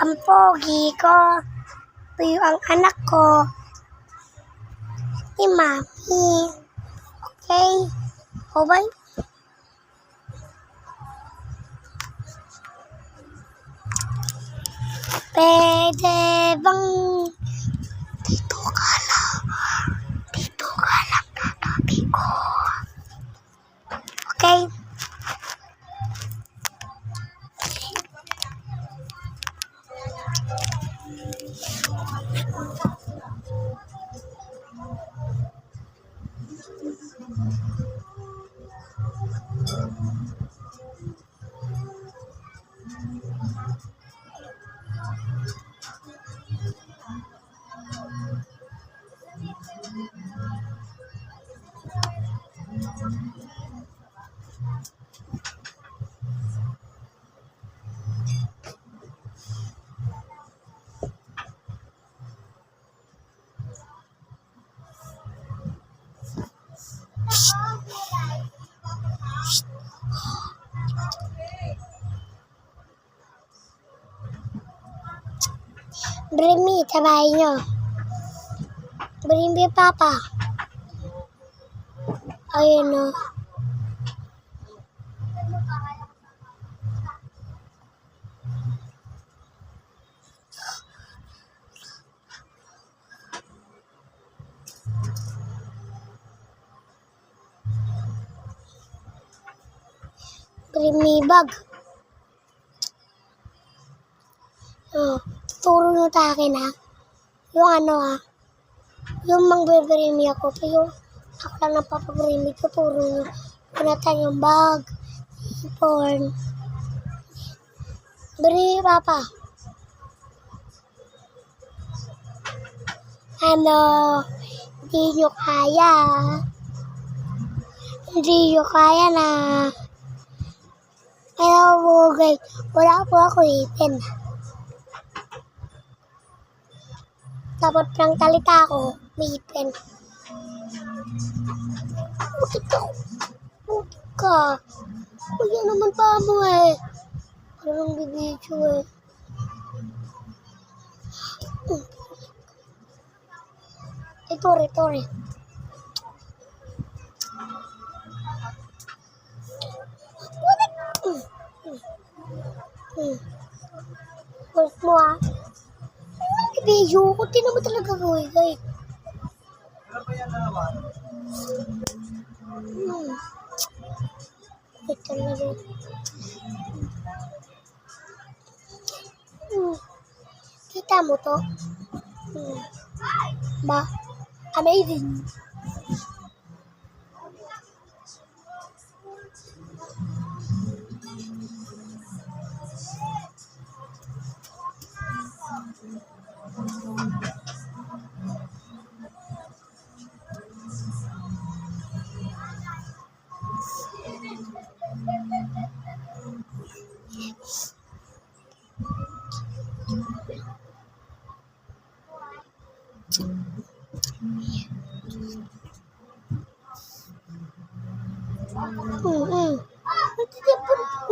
Ang pogi ko. Tuyo ang anak ko. Ni Mami. Okay? O bye. Pwede bang dito ka lang katabi ko. Okay? Bring me sa bahay nyo. Bring me, Papa. Ayun o. Bring me bag. Oh, turo nyo sa akin ha. Yung ano ha. Yung mang-bring ako. Pero yung ako lang napapabring me. Tuturo nyo. Punatan yung bag. Ipon. Bring me, Papa. Ano? Hindi nyo kaya. Hindi nyo kaya na. Kaya po guys, wala po ako ipin. Dapat lang talita ako, may ipin. Bakit ka? Bakit ka? Kaya naman pa mo eh. Parang bibidyo eh. Tori. Balik mo ah. Video ko, tinan mo talaga gawin guys. Wait talaga. Kita mo to? Ba? Amazing.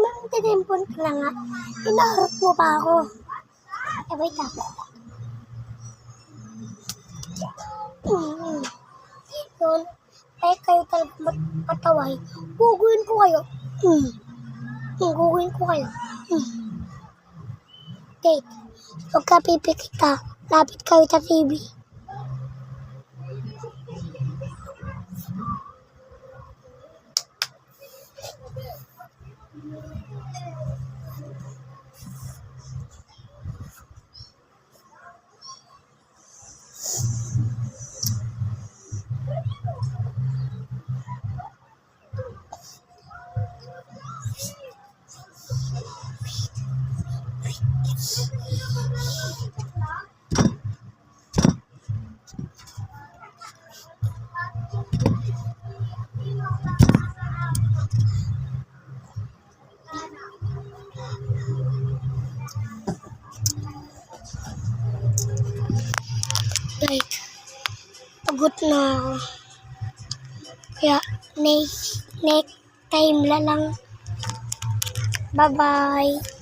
Nagtitimpon ka lang nga. Inaharap mo pa ako. Wait lang. Yun. Eh, kayo talaga mataway. Guguin ko kayo. Guguin ko kayo. Okay. Huwag ka pipikit ka. Lapit kayo sa TV. Like, pagod na ako. Kaya, next time lang. Bye-bye.